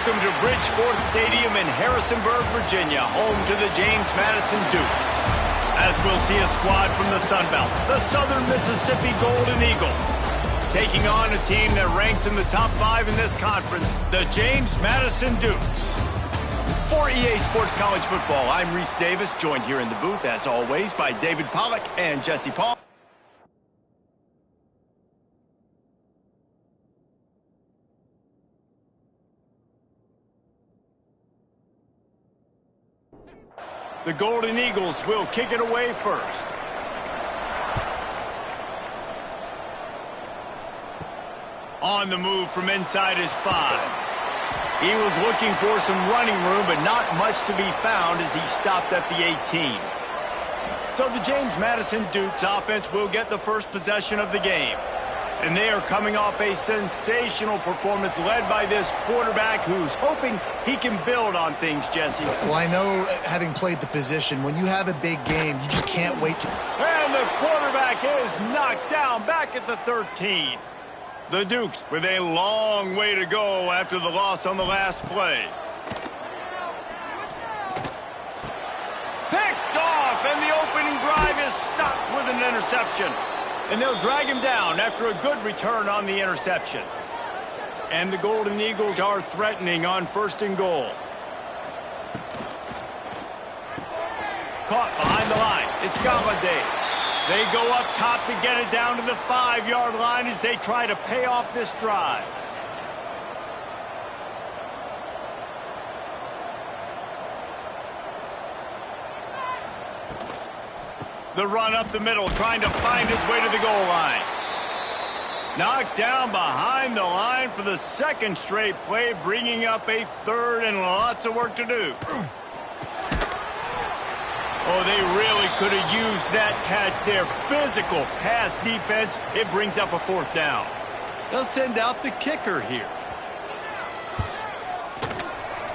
Welcome to Bridgeport Stadium in Harrisonburg, Virginia, home to the James Madison Dukes. As we'll see a squad from the Sun Belt, the Southern Mississippi Golden Eagles, taking on a team that ranks in the top 5 in this conference, the James Madison Dukes. For EA Sports College Football, I'm Reese Davis, joined here in the booth, as always, by David Pollack and Jesse Paul. The Golden Eagles will kick it away first. On the move from inside his 5. He was looking for some running room, but not much to be found as he stopped at the 18. So the James Madison Dukes offense will get the first possession of the game. And they are coming off a sensational performance led by this quarterback who's hoping he can build on things, Jesse. Well, I know, having played the position, when you have a big game, you just can't wait to... And the quarterback is knocked down back at the 13. The Dukes with a long way to go after the loss on the last play. Picked off, and the opening drive is stopped with an interception. And they'll drag him down after a good return on the interception. And the Golden Eagles are threatening on 1st and goal. Caught behind the line. It's Galladay. They go up top to get it down to the 5-yard line as they try to pay off this drive. The run up the middle, trying to find its way to the goal line. Knocked down behind the line for the 2nd straight play, bringing up a 3rd and lots of work to do. Oh, they really could have used that catch there. Physical pass defense. It brings up a 4th down. They'll send out the kicker here.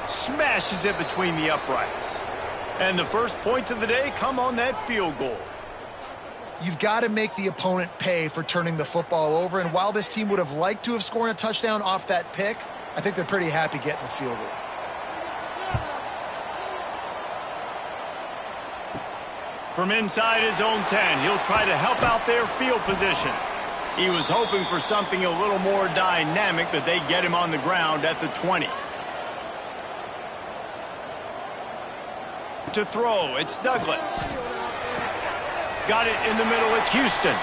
Smashes it between the uprights. And the first points of the day come on that field goal. You've got to make the opponent pay for turning the football over, and while this team would have liked to have scored a touchdown off that pick, I think they're pretty happy getting the field goal. From inside his own 10, he'll try to help out their field position. He was hoping for something a little more dynamic, but they get him on the ground at the 20. To throw, it's Douglas. Got it in the middle, it's Houston.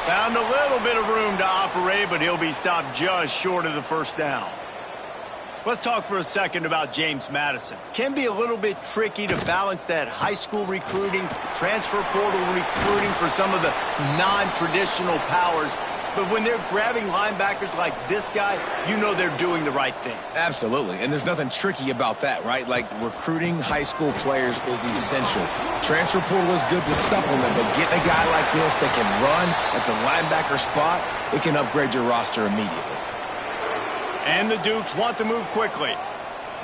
Found a little bit of room to operate, but he'll be stopped just short of the 1st down. Let's talk for a second about James Madison. Can be a little bit tricky to balance that high school recruiting, transfer portal recruiting for some of the non-traditional powers. But when they're grabbing linebackers like this guy, you know they're doing the right thing. Absolutely, and there's nothing tricky about that, right? Like, recruiting high school players is essential. Transfer portal is good to supplement, but getting a guy like this that can run at the linebacker spot, it can upgrade your roster immediately. And the Dukes want to move quickly.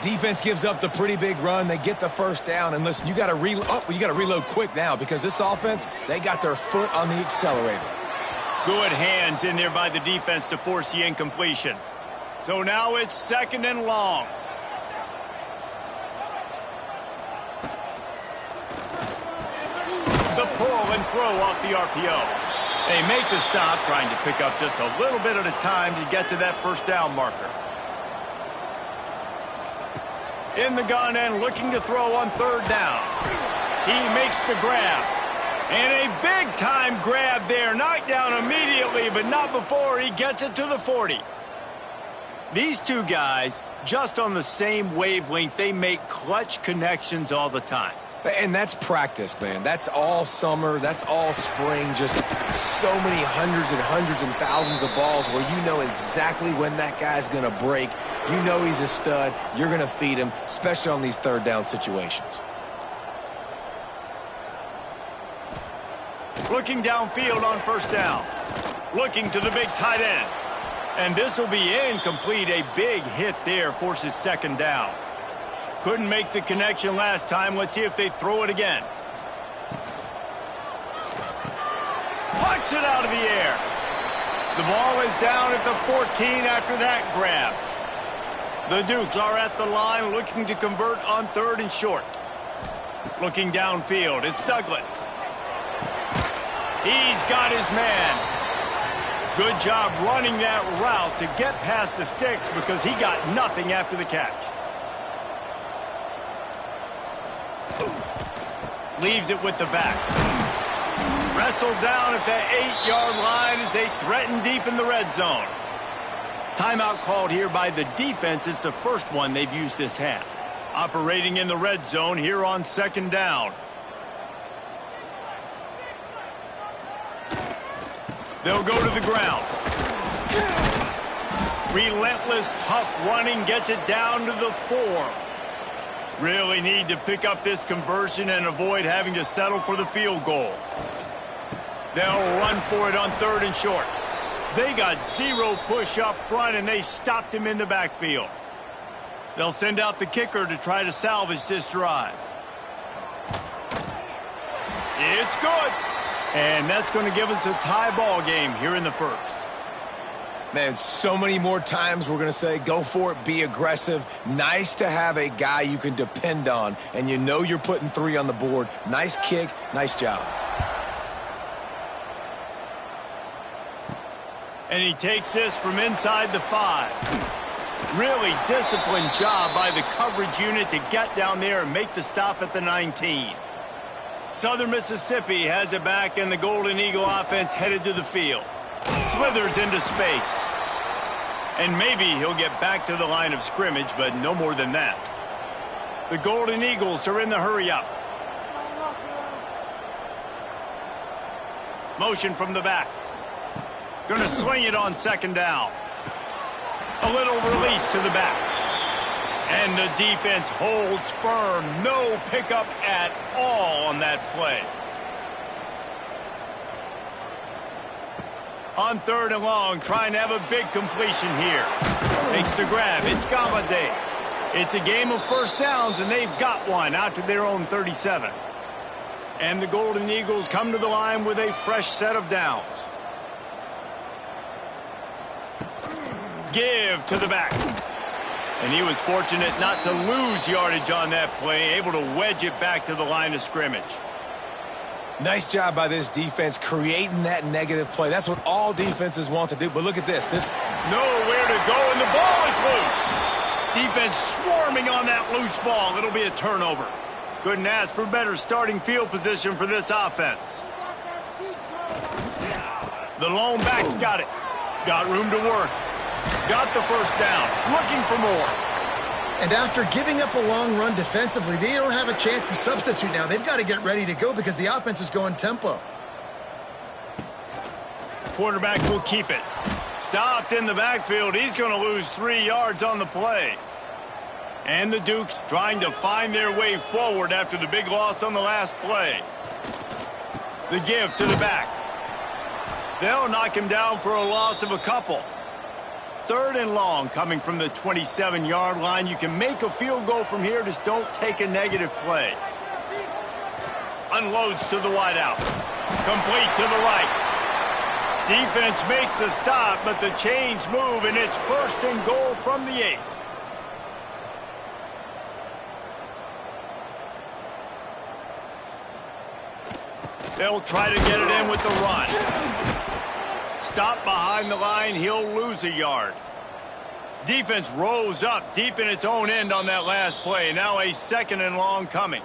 Defense gives up the pretty big run. They get the 1st down, and listen, you got to reload quick now because this offense, they got their foot on the accelerator. Good hands in there by the defense to force the incompletion. So now it's 2nd and long. The pull and throw off the RPO. They make the stop, trying to pick up just a little bit at a time to get to that 1st down marker. In the gun and looking to throw on 3rd down. He makes the grab. And a big-time grab there. Knocked down immediately, but not before he gets it to the 40. These two guys, just on the same wavelength, they make clutch connections all the time. And that's practice, man. That's all summer. That's all spring. Just so many hundreds and thousands of balls where you know exactly when that guy's going to break. You know he's a stud. You're going to feed him, especially on these 3rd down situations. Looking downfield on 1st down. Looking to the big tight end. And this will be incomplete. A big hit there forces 2nd down. Couldn't make the connection last time. Let's see if they throw it again. Pucks it out of the air. The ball is down at the 14 after that grab. The Dukes are at the line looking to convert on 3rd and short. Looking downfield, it's Douglas. He's got his man. Good job running that route to get past the sticks because he got nothing after the catch. Leaves it with the back. Wrestled down at the 8-yard line as they threaten deep in the red zone. Timeout called here by the defense. It's the first one they've used this half. Operating in the red zone here on 2nd down. They'll go to the ground. Relentless, tough running gets it down to the 4. Really need to pick up this conversion and avoid having to settle for the field goal. They'll run for it on 3rd and short. They got 0 push up front, and they stopped him in the backfield. They'll send out the kicker to try to salvage this drive. It's good. And that's going to give us a tie ball game here in the 1st. Man, so many more times we're going to say, go for it, be aggressive. Nice to have a guy you can depend on, and you know you're putting 3 on the board. Nice kick, nice job. And he takes this from inside the 5. Really disciplined job by the coverage unit to get down there and make the stop at the 19. Southern Mississippi has it back, and the Golden Eagle offense headed to the field. Slithers into space. And maybe he'll get back to the line of scrimmage, but no more than that. The Golden Eagles are in the hurry-up. Motion from the back. Going to swing it on 2nd down. A little release to the back. And the defense holds firm. No pickup at all on that play. On 3rd and long, trying to have a big completion here. Makes the grab. It's Galladay. It's a game of 1st downs, and they've got one out to their own 37. And the Golden Eagles come to the line with a fresh set of downs. Give to the back. And he was fortunate not to lose yardage on that play, able to wedge it back to the line of scrimmage. Nice job by this defense creating that negative play. That's what all defenses want to do. But look at this. Nowhere to go, and the ball is loose. Defense swarming on that loose ball. It'll be a turnover. Couldn't ask for better starting field position for this offense. The lone back's got it. Got room to work. Got the 1st down. Looking for more. And after giving up a long run defensively, they don't have a chance to substitute now. They've got to get ready to go because the offense is going tempo. Quarterback will keep it. Stopped in the backfield. He's going to lose 3 yards on the play. And the Dukes trying to find their way forward after the big loss on the last play. The give to the back. They'll knock him down for a loss of a couple. 3rd and long coming from the 27-yard line. You can make a field goal from here. Just don't take a negative play. Unloads to the wideout. Complete to the right. Defense makes the stop, but the chains move, and it's 1st and goal from the 8. They'll try to get it in with the run. Stop behind the line, he'll lose a yard. Defense rose up deep in its own end on that last play. Now a 2nd and long coming.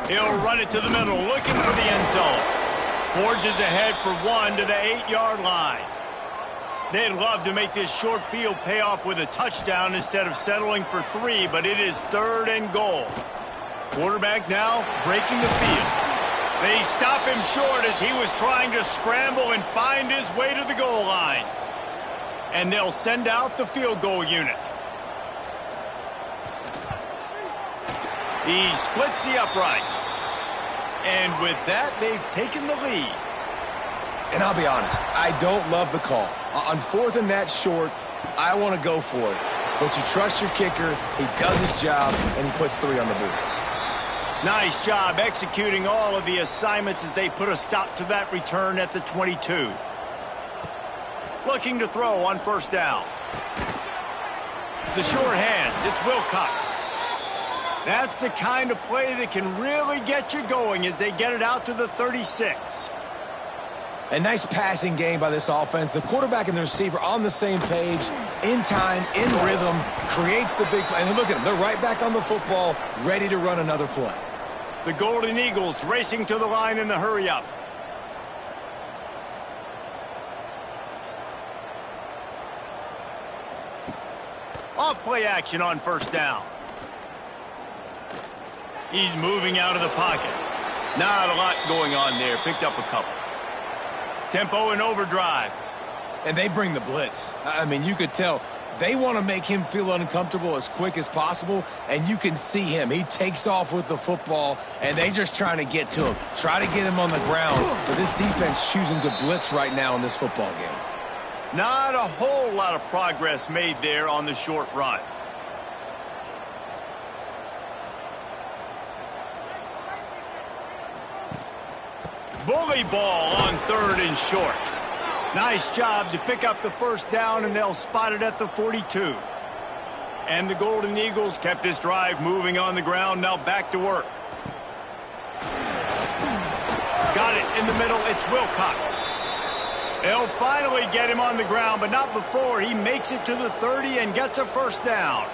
He'll run it to the middle, looking for the end zone. Forges ahead for 1 to the 8-yard line. They'd love to make this short field pay off with a touchdown instead of settling for 3, but it is 3rd and goal. Quarterback now breaking the field. They stop him short as he was trying to scramble and find his way to the goal line. And they'll send out the field goal unit. He splits the uprights. And with that, they've taken the lead. And I'll be honest, I don't love the call. On 4th and that short, I want to go for it. But you trust your kicker, he does his job, and he puts 3 on the board. Nice job executing all of the assignments as they put a stop to that return at the 22. Looking to throw on first down. The short hands, it's Wilcox. That's the kind of play that can really get you going as they get it out to the 36. A nice passing game by this offense. The quarterback and the receiver on the same page, in time, in rhythm, creates the big play. And look at them. They're right back on the football, ready to run another play. The Golden Eagles racing to the line in the hurry-up. Off play action on first down. He's moving out of the pocket. Not a lot going on there. Picked up a couple. Tempo and overdrive. And they bring the blitz. I mean, you could tell they want to make him feel uncomfortable as quick as possible, and you can see him. He takes off with the football, and they just trying to get to him. Try to get him on the ground, but this defense choosing to blitz right now in this football game. Not a whole lot of progress made there on the short run. Bully ball on third and short. Nice job to pick up the first down, and they'll spot it at the 42. And the Golden Eagles kept this drive moving on the ground, now back to work. Got it in the middle, it's Wilcox. They'll finally get him on the ground, but not before he makes it to the 30 and gets a first down.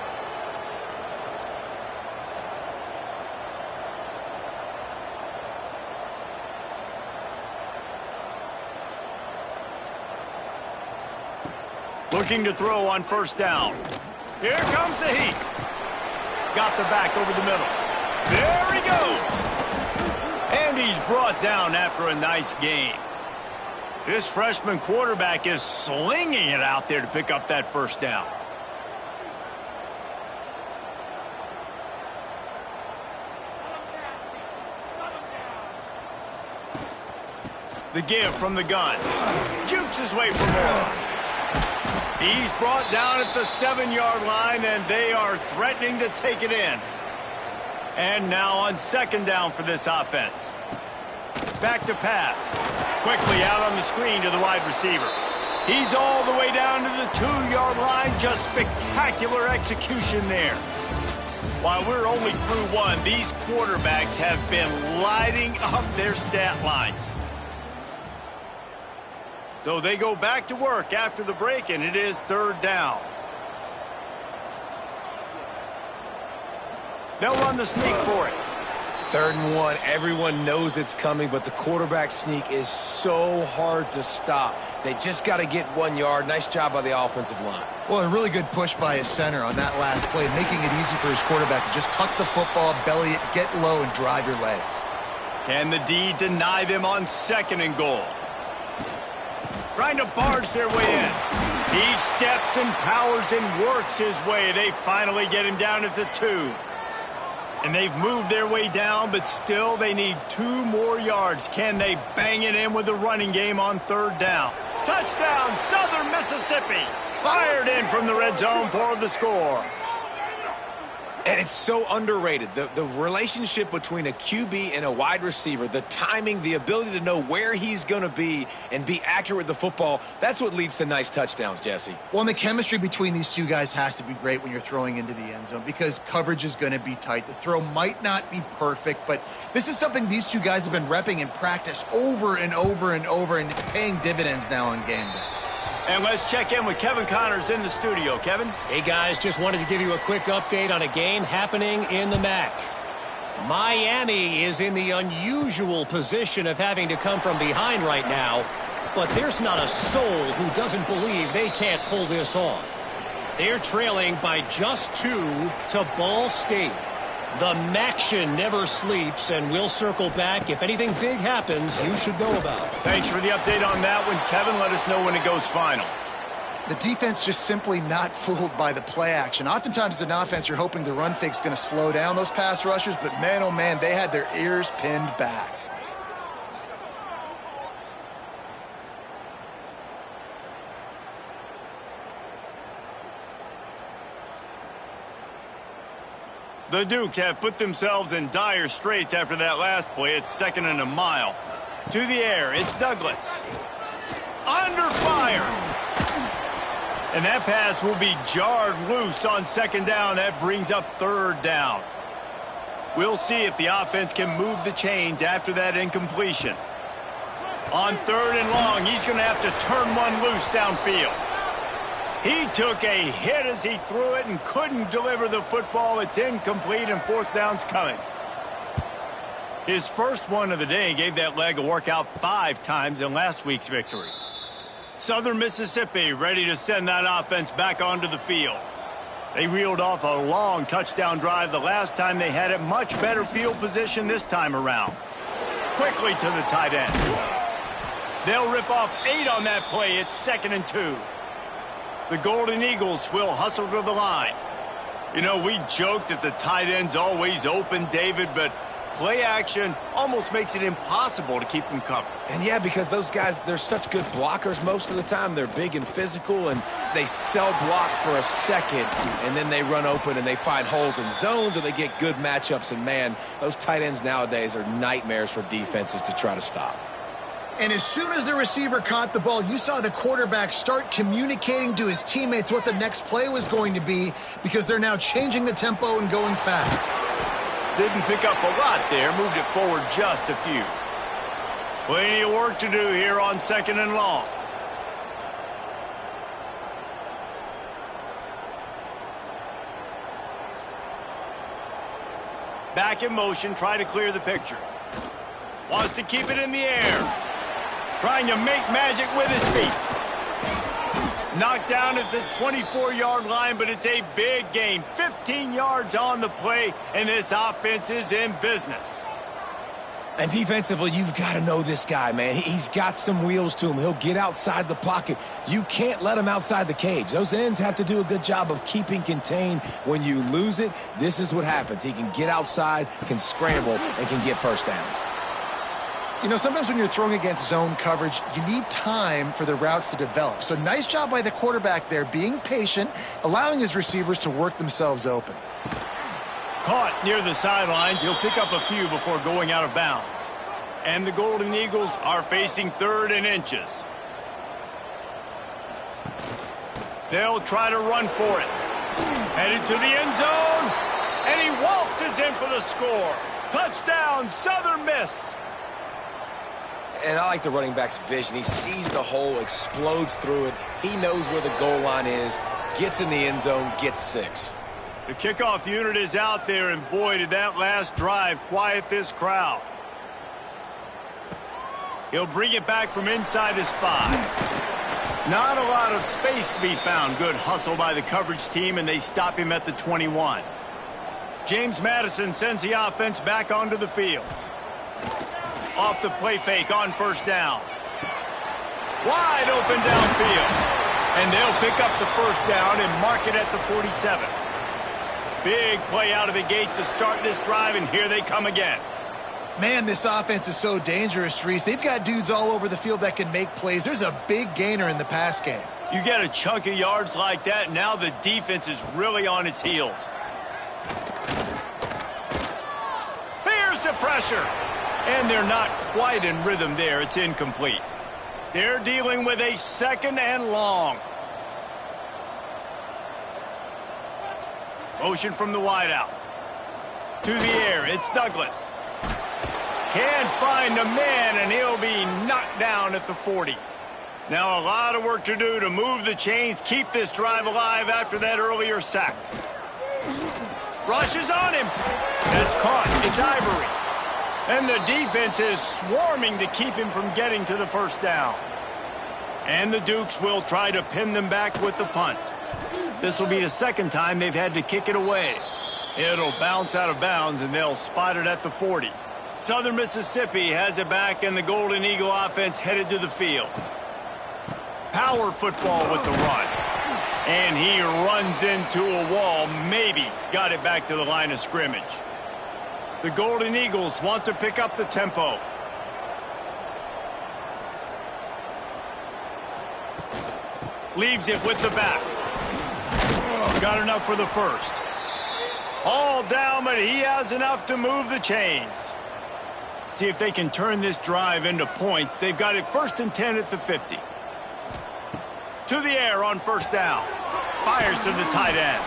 Looking to throw on first down. Here comes the heat. Got the back over the middle. There he goes. And he's brought down after a nice gain. This freshman quarterback is slinging it out there to pick up that first down. The give from the gun. Jukes his way for more. He's brought down at the 7-yard line, and they are threatening to take it in. And now on second down for this offense. Back to pass. Quickly out on the screen to the wide receiver. He's all the way down to the 2-yard line. Just spectacular execution there. While we're only through one, these quarterbacks have been lighting up their stat lines. So they go back to work after the break, and it is third down. They'll run the sneak for it. 3rd and 1, everyone knows it's coming, but the quarterback sneak is so hard to stop. They just got to get 1 yard. Nice job by the offensive line. Well, a really good push by his center on that last play, making it easy for his quarterback to just tuck the football, belly it, get low, and drive your legs. Can the D deny them on 2nd and goal? Trying to barge their way in. He steps and powers and works his way. They finally get him down at the 2. And they've moved their way down, but still they need 2 more yards. Can they bang it in with the running game on 3rd down? Touchdown, Southern Mississippi. Fired in from the red zone for the score. And it's so underrated. The relationship between a QB and a wide receiver, the timing, the ability to know where he's going to be and be accurate with the football, that's what leads to nice touchdowns, Jesse. Well, and the chemistry between these two guys has to be great when you're throwing into the end zone because coverage is going to be tight. The throw might not be perfect, but this is something these two guys have been repping in practice over and over and over, and it's paying dividends now on game day. And let's check in with Kevin Connors in the studio. Kevin? Hey, guys, just wanted to give you a quick update on a game happening in the MAC. Miami is in the unusual position of having to come from behind right now, but there's not a soul who doesn't believe they can't pull this off. They're trailing by just 2 to Ball State. The Maction never sleeps, and we'll circle back. If anything big happens, you should know about it. Thanks for the update on that one, Kevin. Let us know when it goes final. The defense just simply not fooled by the play action. Oftentimes, as an offense, you're hoping the run fake's going to slow down those pass rushers, but man, oh man, they had their ears pinned back. The Dukes have put themselves in dire straits after that last play. It's 2nd and a mile. To the air, it's Douglas. Under fire. And that pass will be jarred loose on 2nd down. That brings up 3rd down. We'll see if the offense can move the chains after that incompletion. On 3rd and long, he's going to have to turn one loose downfield. He took a hit as he threw it and couldn't deliver the football. It's incomplete, and 4th down's coming. His first one of the day gave that leg a workout 5 times in last week's victory. Southern Mississippi ready to send that offense back onto the field. They reeled off a long touchdown drive the last time they had it. Much better field position this time around. Quickly to the tight end. They'll rip off 8 on that play. It's 2nd and 2. The Golden Eagles will hustle to the line. You know, we joke that the tight end's always open, David, but play action almost makes it impossible to keep them covered. And yeah, because those guys, they're such good blockers most of the time. They're big and physical, and they sell block for a second, and then they run open and they find holes in zones, or they get good matchups. And man, those tight ends nowadays are nightmares for defenses to try to stop. And as soon as the receiver caught the ball, you saw the quarterback start communicating to his teammates what the next play was going to be, because they're now changing the tempo and going fast. Didn't pick up a lot there, moved it forward just a few. Plenty of work to do here on 2nd and long. Back in motion, try to clear the picture. Wants to keep it in the air. Trying to make magic with his feet. Knocked down at the 24-yard line, but it's a big gain. 15 yards on the play, and this offense is in business. And defensively, you've got to know this guy, man. He's got some wheels to him. He'll get outside the pocket. You can't let him outside the cage. Those ends have to do a good job of keeping contained. When you lose it, this is what happens. He can get outside, can scramble, and can get 1st downs. You know, sometimes when you're throwing against zone coverage, you need time for the routes to develop. So nice job by the quarterback there, being patient, allowing his receivers to work themselves open. Caught near the sidelines. He'll pick up a few before going out of bounds. And the Golden Eagles are facing 3rd and inches. They'll try to run for it. Headed to the end zone. And he waltzes in for the score. Touchdown, Southern Miss. And I like the running back's vision. He sees the hole, explodes through it. He knows where the goal line is, gets in the end zone, gets 6. The kickoff unit is out there, and boy, did that last drive quiet this crowd. He'll bring it back from inside his 5. Not a lot of space to be found. Good hustle by the coverage team, and they stop him at the 21. James Madison sends the offense back onto the field. Off the play fake on 1st down. Wide open downfield. And they'll pick up the 1st down and mark it at the 47. Big play out of the gate to start this drive, and here they come again. Man, this offense is so dangerous, Reese. They've got dudes all over the field that can make plays. There's a big gainer in the pass game. You get a chunk of yards like that, now the defense is really on its heels. Here's the pressure. And they're not quite in rhythm there. It's incomplete. They're dealing with a 2nd and long. Motion from the wideout. To the air, it's Douglas. Can't find a man, and he'll be knocked down at the 40. Now a lot of work to do to move the chains, keep this drive alive after that earlier sack. Rushes on him. That's caught. It's Ivory. And the defense is swarming to keep him from getting to the 1st down. And the Dukes will try to pin them back with the punt. This will be the 2nd time they've had to kick it away. It'll bounce out of bounds, and they'll spot it at the 40. Southern Mississippi has it back, and the Golden Eagle offense headed to the field. Power football with the run. And he runs into a wall, maybe got it back to the line of scrimmage. The Golden Eagles want to pick up the tempo. Leaves it with the back. Got enough for the 1st. All down, but he has enough to move the chains. See if they can turn this drive into points. They've got it 1st and 10 at the 50. To the air on 1st down. Fires to the tight end.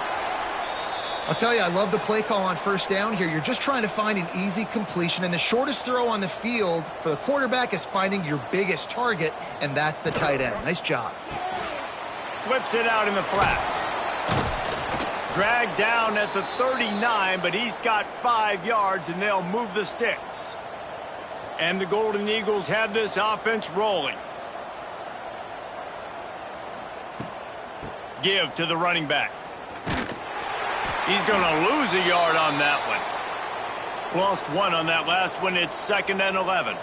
I'll tell you, I love the play call on 1st down here. You're just trying to find an easy completion, and the shortest throw on the field for the quarterback is finding your biggest target, and that's the tight end. Nice job. Flips it out in the flat. Dragged down at the 39, but he's got 5 yards, and they'll move the sticks. And the Golden Eagles have this offense rolling. Give to the running back. He's going to lose a yard on that one. Lost 1 on that last one. It's 2nd and 11.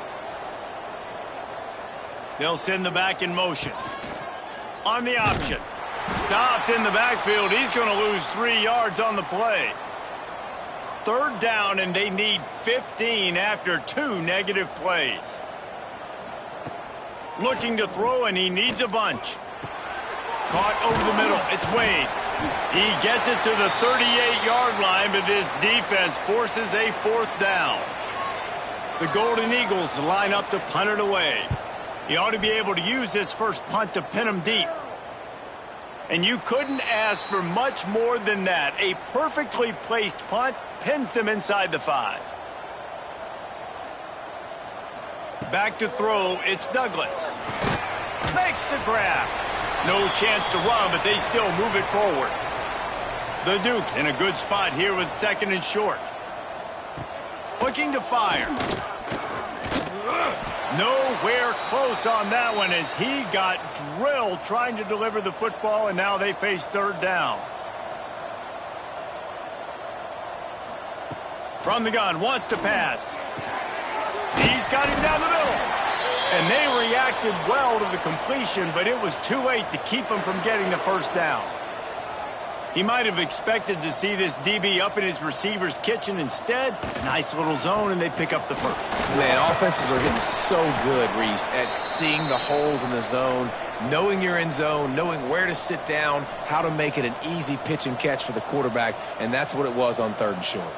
They'll send the back in motion. On the option. Stopped in the backfield. He's going to lose 3 yards on the play. 3rd down, and they need 15 after 2 negative plays. Looking to throw, and he needs a bunch. Caught over the middle. It's Wade. He gets it to the 38-yard line, but this defense forces a 4th down. The Golden Eagles line up to punt it away. He ought to be able to use this first punt to pin him deep. And you couldn't ask for much more than that. A perfectly placed punt pins them inside the 5. Back to throw, it's Douglas. Makes the grab. No chance to run, but they still move it forward. The Dukes in a good spot here with 2nd and short. Looking to fire. Nowhere close on that one as he got drilled trying to deliver the football, and now they face 3rd down. From the gun, wants to pass. He's got him down the middle. And they reacted well to the completion, but it was too late to keep him from getting the 1st down. He might have expected to see this DB up in his receiver's kitchen. Instead, nice little zone, and they pick up the 1st. Man, offenses are getting so good, Reese, at seeing the holes in the zone, knowing you're in zone, knowing where to sit down, how to make it an easy pitch and catch for the quarterback, and that's what it was on 3rd and short.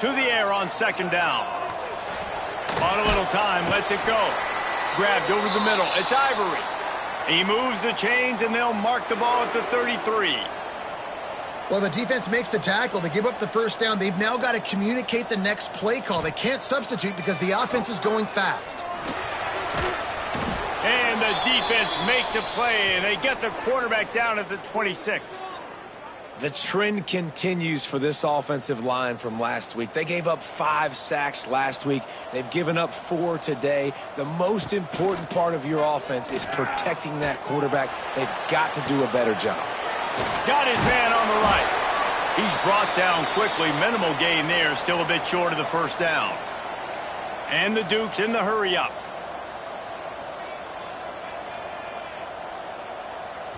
To the air on 2nd down. On a little time, lets it go. Grabbed over the middle. It's Ivory. He moves the chains, and they'll mark the ball at the 33. Well, the defense makes the tackle. They give up the 1st down. They've now got to communicate the next play call. They can't substitute because the offense is going fast. And the defense makes a play, and they get the quarterback down at the 26. The trend continues for this offensive line from last week. They gave up 5 sacks last week. They've given up 4 today. The most important part of your offense is protecting that quarterback. They've got to do a better job. Got his man on the right. He's brought down quickly. Minimal gain there. Still a bit short of the 1st down. And the Dukes in the hurry up.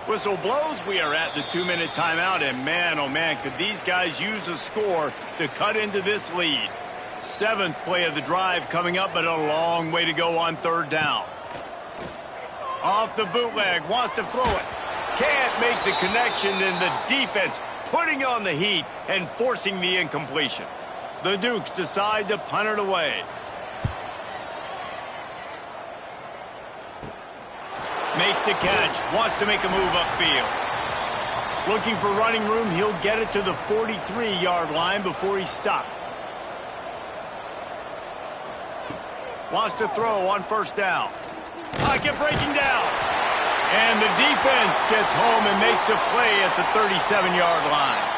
Whistle blows. We are at the 2-minute timeout, and man, oh man, could these guys use a score to cut into this lead. 7th play of the drive coming up, but a long way to go on 3rd down. Off the bootleg, wants to throw it. Can't make the connection, and the defense putting on the heat and forcing the incompletion. The Dukes decide to punt it away. Makes the catch, wants to make a move upfield. Looking for running room, he'll get it to the 43-yard line before he's stopped. Wants to throw on 1st down. Pocket breaking down. And the defense gets home and makes a play at the 37-yard line.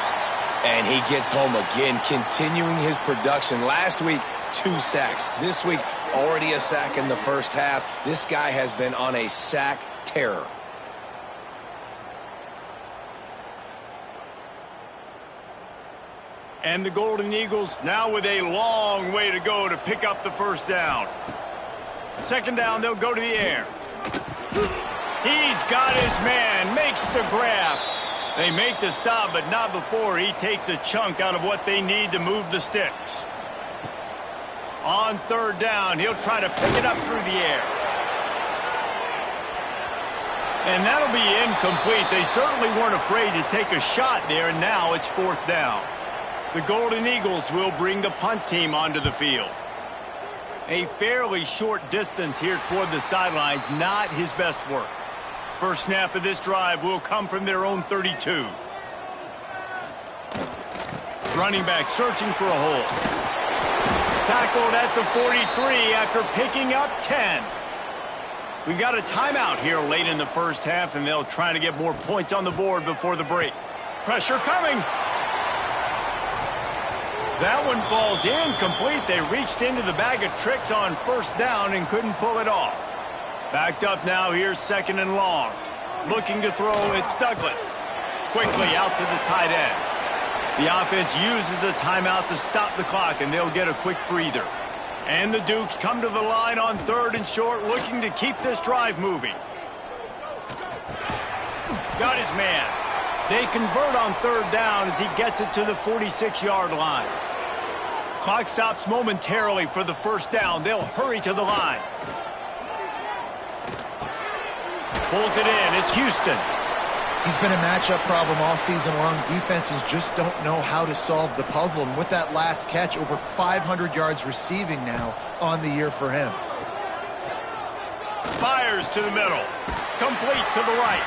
And he gets home again, continuing his production. Last week, 2 sacks. This week, already a sack in the 1st half. This guy has been on a sack terror. And the Golden Eagles now with a long way to go to pick up the 1st down. 2nd down, they'll go to the air. He's got his man, makes the grab. They make the stop, but not before he takes a chunk out of what they need to move the sticks. On 3rd down, he'll try to pick it up through the air. And that'll be incomplete. They certainly weren't afraid to take a shot there, and now it's 4th down. The Golden Eagles will bring the punt team onto the field. A fairly short distance here toward the sidelines, not his best work. First snap of this drive will come from their own 32. Running back searching for a hole. Tackled at the 43 after picking up 10. We've got a timeout here late in the first half, and they'll try to get more points on the board before the break. Pressure coming. That one falls incomplete. They reached into the bag of tricks on first down and couldn't pull it off. Backed up now, here's 2nd and long. Looking to throw, it's Douglas. Quickly out to the tight end. The offense uses a timeout to stop the clock, and they'll get a quick breather. And the Dukes come to the line on 3rd and short, looking to keep this drive moving. Got his man. They convert on 3rd down as he gets it to the 46-yard line. Clock stops momentarily for the first down. They'll hurry to the line. Pulls it in. It's Houston. He's been a matchup problem all season long. Defenses just don't know how to solve the puzzle. And with that last catch, over 500 yards receiving now on the year for him. Fires to the middle. Complete to the right.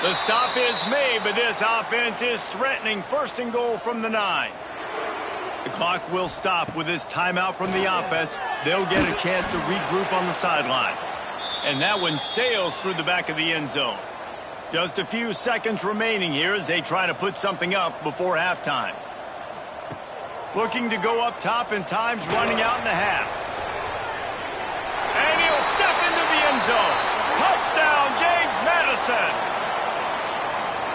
The stop is made, but this offense is threatening 1st and goal from the 9. The clock will stop with this timeout from the offense. They'll get a chance to regroup on the sideline. And that one sails through the back of the end zone. Just a few seconds remaining here as they try to put something up before halftime. Looking to go up top, and time's running out in the half. And he'll step into the end zone. Touchdown, James Madison.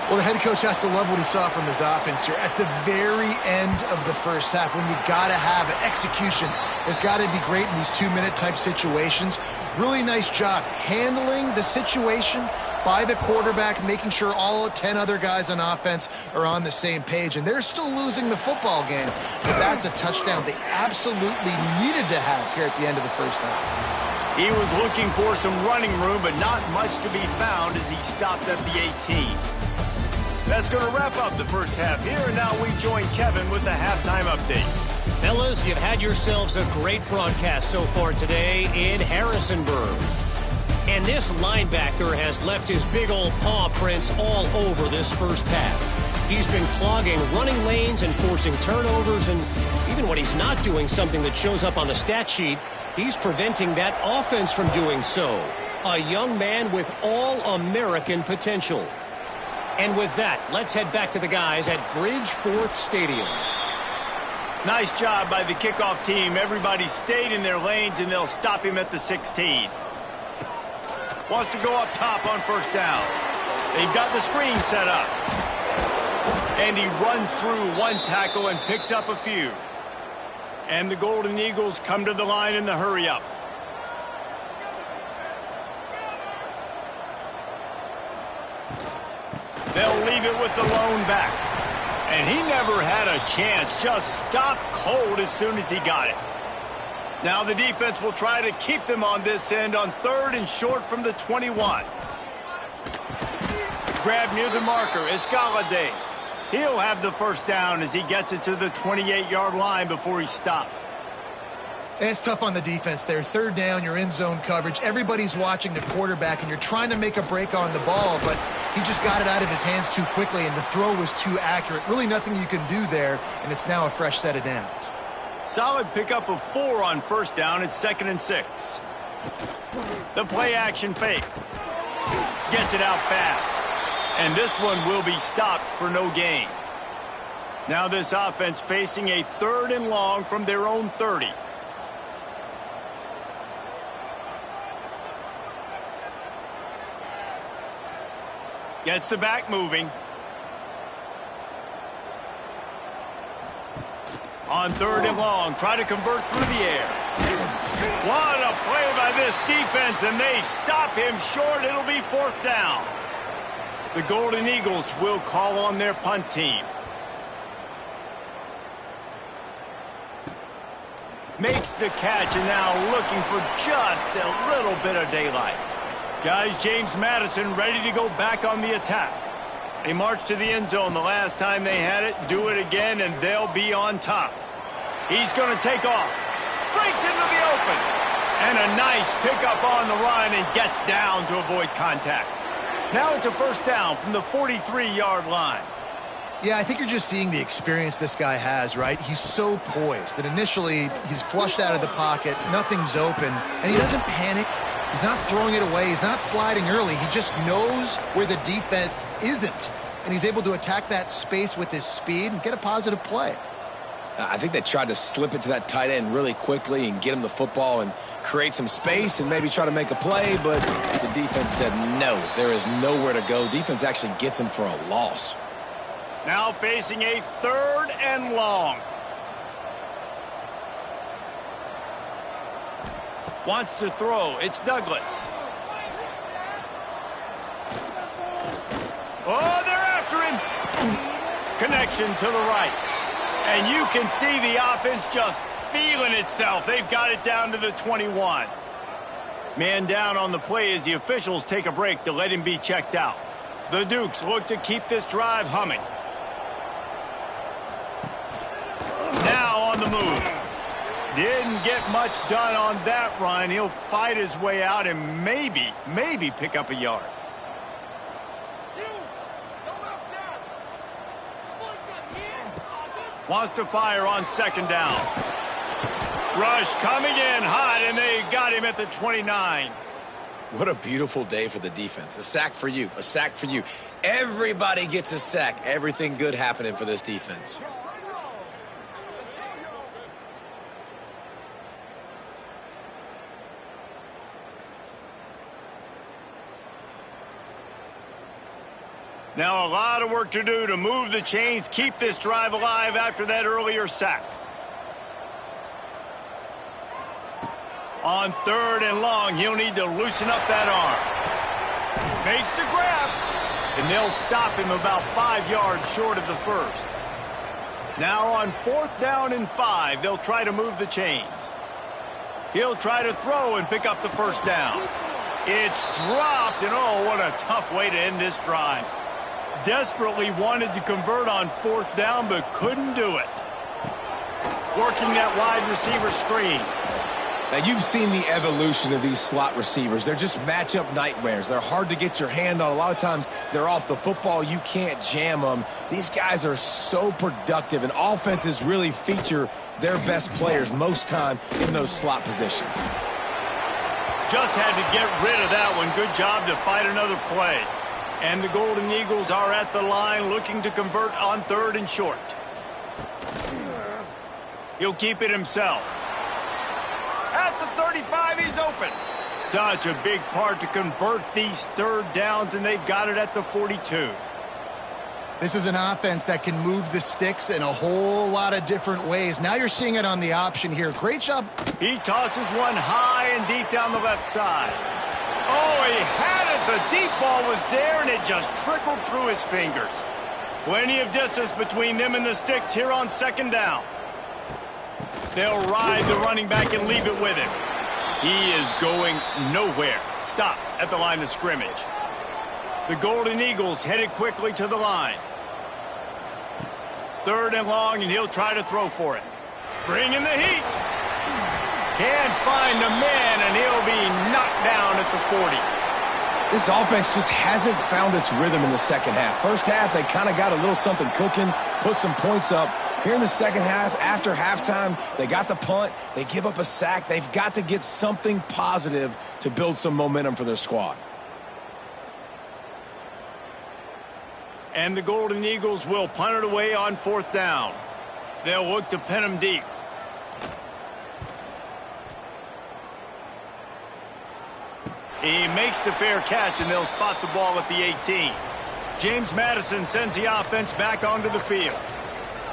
Well, the head coach has to love what he saw from his offense here at the very end of the first half. When you got to have it, execution has got to be great in these 2-minute type situations. Really nice job handling the situation by the quarterback, making sure all 10 other guys on offense are on the same page. And they're still losing the football game, but that's a touchdown they absolutely needed to have here at the end of the first half. He was looking for some running room, but not much to be found as he stopped at the 18. That's going to wrap up the first half here, and now we join Kevin with the halftime update. Fellas, you've had yourselves a great broadcast so far today in Harrisonburg. And this linebacker has left his big old paw prints all over this first half. He's been clogging running lanes and forcing turnovers, and even when he's not doing something that shows up on the stat sheet, he's preventing that offense from doing so. A young man with all-American potential. And with that, let's head back to the guys at Bridgeforth Stadium. Nice job by the kickoff team. Everybody stayed in their lanes, and they'll stop him at the 16. Wants to go up top on first down. They've got the screen set up. And he runs through one tackle and picks up a few. And the Golden Eagles come to the line in the hurry-up. They'll leave it with the lone back. And he never had a chance. Just stopped cold as soon as he got it. Now the defense will try to keep them on this end on 3rd and short from the 21. Grab near the marker. It's Galladay. He'll have the first down as he gets it to the 28-yard line before he's stopped. And it's tough on the defense there. 3rd down, you're in zone coverage. Everybody's watching the quarterback, and you're trying to make a break on the ball, but he just got it out of his hands too quickly, and the throw was too accurate. Really nothing you can do there, and it's now a fresh set of downs. Solid pickup of 4 on first down. It's 2nd and 6. The play action fake. Gets it out fast. And this one will be stopped for no gain. Now this offense facing a 3rd and long from their own 30. Gets the back moving. On 3rd and long, try to convert through the air. What a play by this defense, and they stop him short. It'll be 4th down. The Golden Eagles will call on their punt team. Makes the catch, and now looking for just a little bit of daylight. Guys, James Madison ready to go back on the attack. They marched to the end zone the last time they had it. Do it again, and they'll be on top. He's going to take off. Breaks into the open. And a nice pickup on the run and gets down to avoid contact. Now it's a first down from the 43-yard line. Yeah, I think you're just seeing the experience this guy has, right? He's so poised that initially he's flushed out of the pocket, nothing's open, and he doesn't panic. He's not throwing it away. He's not sliding early. He just knows where the defense isn't, and he's able to attack that space with his speed and get a positive play. I think they tried to slip it to that tight end really quickly and get him the football and create some space and maybe try to make a play, but the defense said no, there is nowhere to go. Defense actually gets him for a loss. Now facing a 3rd and long. Wants to throw. It's Douglas. Oh, they're after him. Connection to the right. And you can see the offense just feeling itself. They've got it down to the 21. Man down on the play as the officials take a break to let him be checked out. The Dukes look to keep this drive humming. Now on the move. Didn't get much done on that run. He'll fight his way out and maybe pick up a yard. Wants to fire on 2nd down. Rush coming in hot, and they got him at the 29. What a beautiful day for the defense. A sack for you. A sack for you. Everybody gets a sack. Everything good happening for this defense. Now a lot of work to do to move the chains, keep this drive alive after that earlier sack. On 3rd and long, he'll need to loosen up that arm. Makes the grab, and they'll stop him about 5 yards short of the 1st. Now on 4th down and 5, they'll try to move the chains. He'll try to throw and pick up the 1st down. It's dropped, and oh, what a tough way to end this drive. Desperately wanted to convert on 4th down, but couldn't do it. Working that wide receiver screen. Now, you've seen the evolution of these slot receivers. They're just matchup nightmares. They're hard to get your hand on. A lot of times, they're off the football. You can't jam them. These guys are so productive, and offenses really feature their best players most time in those slot positions. Just had to get rid of that one. Good job to fight another play. And the Golden Eagles are at the line looking to convert on 3rd and short. He'll keep it himself. At the 35, he's open. Such a big part to convert these 3rd downs, and they've got it at the 42. This is an offense that can move the sticks in a whole lot of different ways. Now you're seeing it on the option here. Great job. He tosses one high and deep down the left side. Oh, he had it. The deep ball was there, and it just trickled through his fingers. Plenty of distance between them and the sticks here on 2nd down. They'll ride the running back and leave it with him. He is going nowhere. Stop at the line of scrimmage. The Golden Eagles headed quickly to the line. 3rd and long, and he'll try to throw for it. Bringing the heat. Can't find the man, and he'll be knocked down at the 40. This offense just hasn't found its rhythm in the 2nd half. First half, they kind of got a little something cooking, put some points up. Here in the 2nd half, after halftime, they got the punt. They give up a sack. They've got to get something positive to build some momentum for their squad. And the Golden Eagles will punt it away on 4th down. They'll look to pin him deep. He makes the fair catch, and they'll spot the ball at the 18. James Madison sends the offense back onto the field.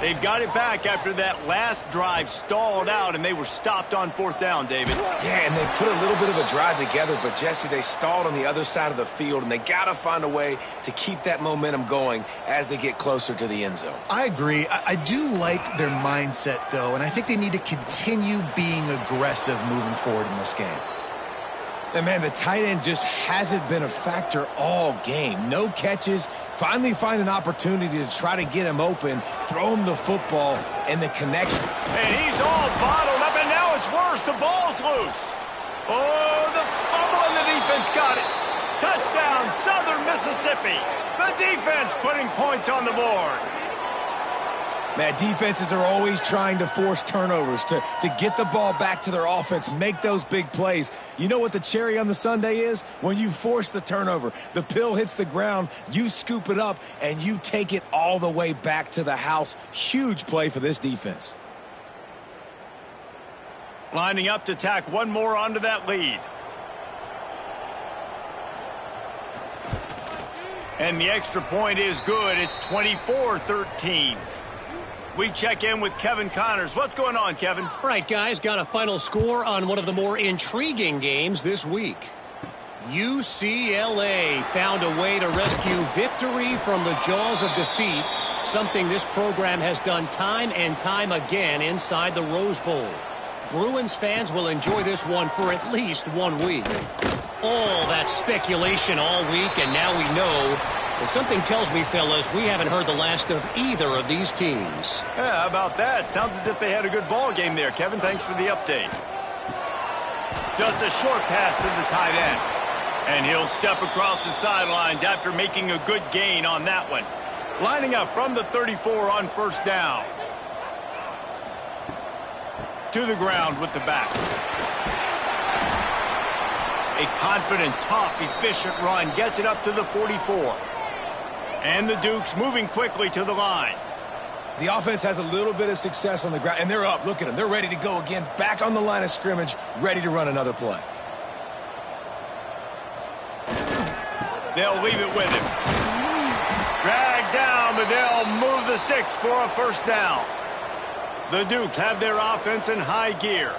They've got it back after that last drive stalled out, and they were stopped on 4th down, David. Yeah, and they put a little bit of a drive together, but, Jesse, they stalled on the other side of the field, and they got to find a way to keep that momentum going as they get closer to the end zone. I agree. I do like their mindset, though, and I think they need to continue being aggressive moving forward in this game. And man, the tight end just hasn't been a factor all game. No catches, finally find an opportunity to try to get him open, throw him the football, and the connection. And he's all bottled up, and now it's worse. The ball's loose. Oh, the fumble, and the defense got it. Touchdown, Southern Mississippi. The defense putting points on the board. Man, defenses are always trying to force turnovers to get the ball back to their offense, make those big plays. You know what the cherry on the sundae is? When you force the turnover, the pill hits the ground, you scoop it up, and you take it all the way back to the house. Huge play for this defense. Lining up to tack one more onto that lead. And the extra point is good. It's 24-13. We check in with Kevin Connors. What's going on, Kevin? All right, guys, got a final score on one of the more intriguing games this week. UCLA found a way to rescue victory from the jaws of defeat, something this program has done time and time again inside the Rose Bowl. Bruins fans will enjoy this one for at least 1 week. All that speculation all week, and now we know. But something tells me, fellas, we haven't heard the last of either of these teams. Yeah, how about that? Sounds as if they had a good ball game there, Kevin. Thanks for the update. Just a short pass to the tight end. And he'll step across the sidelines after making a good gain on that one. Lining up from the 34 on first down. To the ground with the back. A confident, tough, efficient run gets it up to the 44. And the Dukes moving quickly to the line. The offense has a little bit of success on the ground, and they're up. Look at them. They're ready to go again, back on the line of scrimmage, ready to run another play. They'll leave it with him. Dragged down, but they'll move the sticks for a first down. The Dukes have their offense in high gear.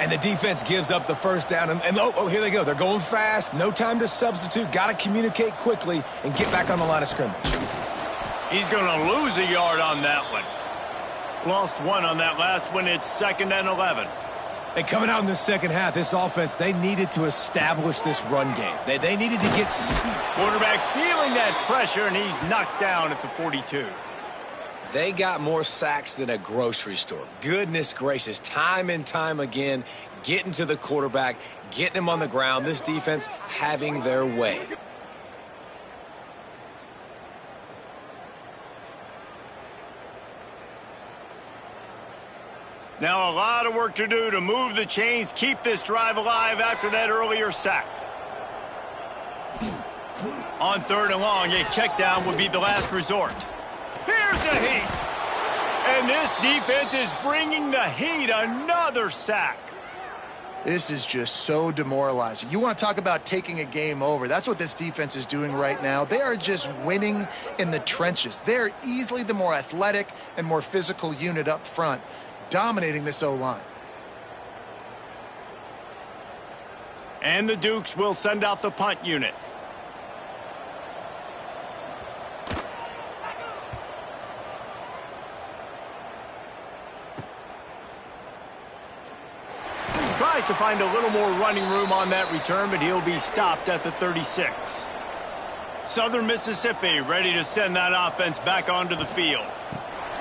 And the defense gives up the first down. And here they go. They're going fast. No time to substitute. Got to communicate quickly and get back on the line of scrimmage. He's going to lose a yard on that one. Lost one on that last one. It's 2nd and 11. And coming out in the second half, this offense, they needed to establish this run game. They needed to get... Quarterback feeling that pressure, and he's knocked down at the 42. They got more sacks than a grocery store. Goodness gracious, time and time again, getting to the quarterback, getting him on the ground. This defense having their way. Now a lot of work to do to move the chains, keep this drive alive after that earlier sack. On 3rd and long, a check down would be the last resort. Here's the heat. And this defense is bringing the heat. Another sack. This is just so demoralizing. You want to talk about taking a game over. That's what this defense is doing right now. They are just winning in the trenches. They're easily the more athletic and more physical unit up front, dominating this O-line. And the Dukes will send out the punt unit. Tries to find a little more running room on that return, but he'll be stopped at the 36. Southern Mississippi ready to send that offense back onto the field.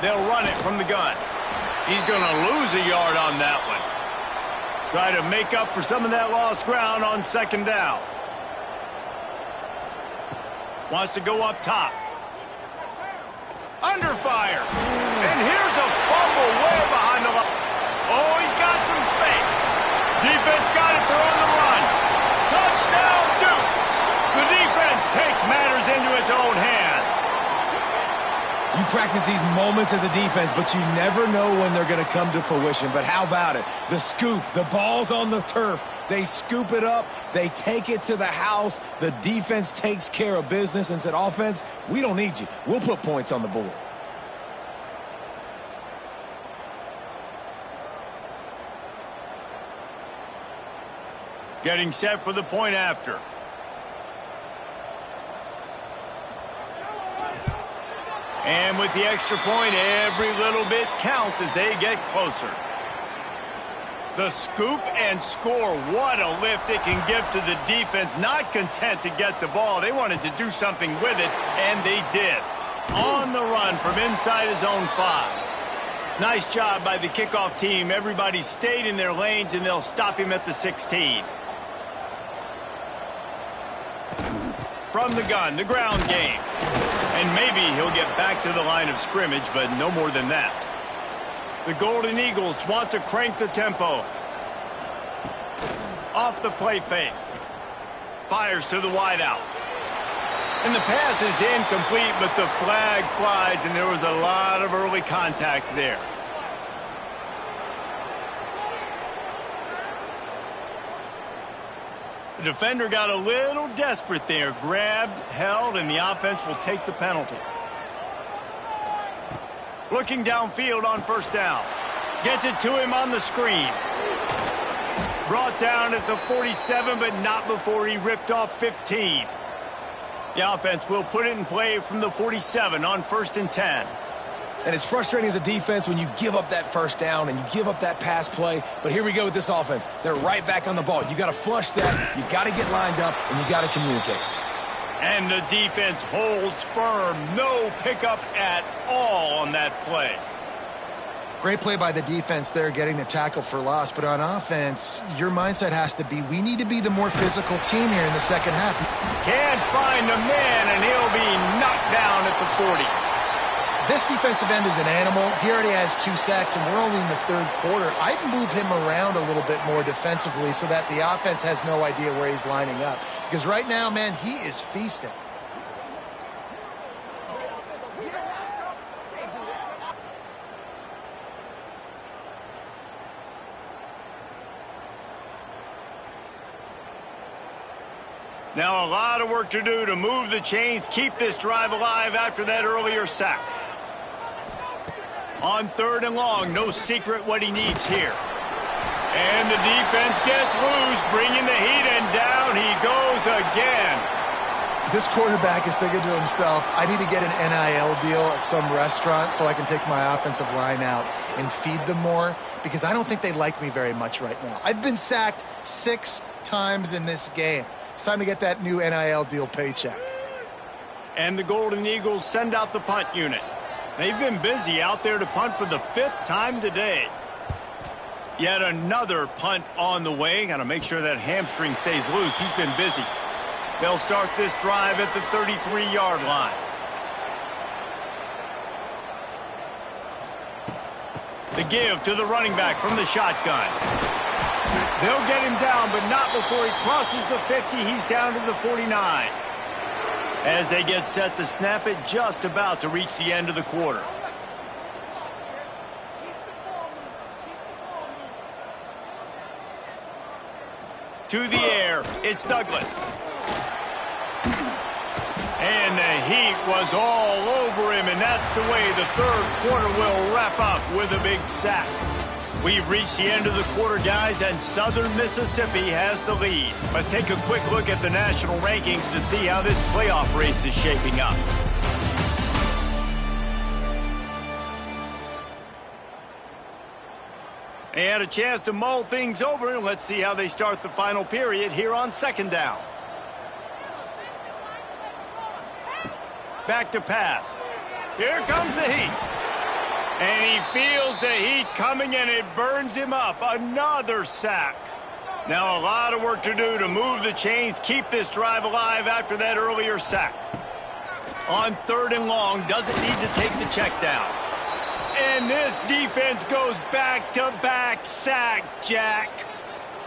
They'll run it from the gun. He's going to lose a yard on that one. Try to make up for some of that lost ground on 2nd down. Wants to go up top. Under fire. And here's a fumble way behind the line. Oh, he's got some space. Defense got it, they're on the run. Touchdown, Dukes. The defense takes matters into its own hands. You practice these moments as a defense, but you never know when they're going to come to fruition. But how about it? The scoop, the ball's on the turf. They scoop it up. They take it to the house. The defense takes care of business and said, offense, we don't need you. We'll put points on the board. Getting set for the point after. And with the extra point, every little bit counts as they get closer. The scoop and score. What a lift it can give to the defense. Not content to get the ball. They wanted to do something with it, and they did. On the run from inside his own 5. Nice job by the kickoff team. Everybody stayed in their lanes, and they'll stop him at the 16. From the gun, the ground game. And maybe he'll get back to the line of scrimmage, but no more than that. The Golden Eagles want to crank the tempo. Off the play fake. Fires to the wideout. And the pass is incomplete, but the flag flies, and there was a lot of early contact there. The defender got a little desperate there. Grabbed, held, and the offense will take the penalty. Looking downfield on first down. Gets it to him on the screen. Brought down at the 47, but not before he ripped off 15. The offense will put it in play from the 47 on 1st and 10. And it's frustrating as a defense when you give up that first down and you give up that pass play. But here we go with this offense. They're right back on the ball. You got to flush that. You got to get lined up, and you got to communicate. And the defense holds firm. No pickup at all on that play. Great play by the defense there, getting the tackle for loss. But on offense, your mindset has to be, we need to be the more physical team here in the second half. Can't find the man, and he'll be knocked down at the 40. This defensive end is an animal. He already has 2 sacks, and we're only in the 3rd quarter. I'd move him around a little bit more defensively so that the offense has no idea where he's lining up. Because right now, man, he is feasting. Now a lot of work to do to move the chains, keep this drive alive after that earlier sack. On 3rd and long, no secret what he needs here. And the defense gets loose, bringing the heat, and down he goes again. This quarterback is thinking to himself, I need to get an NIL deal at some restaurant so I can take my offensive line out and feed them more, because I don't think they like me very much right now. I've been sacked 6 times in this game. It's time to get that new NIL deal paycheck. And the Golden Eagles send out the punt unit. They've been busy out there to punt for the 5th time today. Yet another punt on the way. Got to make sure that hamstring stays loose. He's been busy. They'll start this drive at the 33-yard line. The give to the running back from the shotgun. They'll get him down, but not before he crosses the 50. He's down to the 49. As they get set to snap it, just about to reach the end of the quarter. To the air, it's Douglas. And the heat was all over him, and that's the way the 3rd quarter will wrap up with a big sack. We've reached the end of the quarter, guys, and Southern Mississippi has the lead. Let's take a quick look at the national rankings to see how this playoff race is shaping up. They had a chance to mull things over, and let's see how they start the final period here on 2nd down. Back to pass. Here comes the heat. And he feels the heat coming, and it burns him up. Another sack. Now a lot of work to do to move the chains, keep this drive alive after that earlier sack. On 3rd and long, doesn't need to take the check down. And this defense goes back-to-back sack, Jack.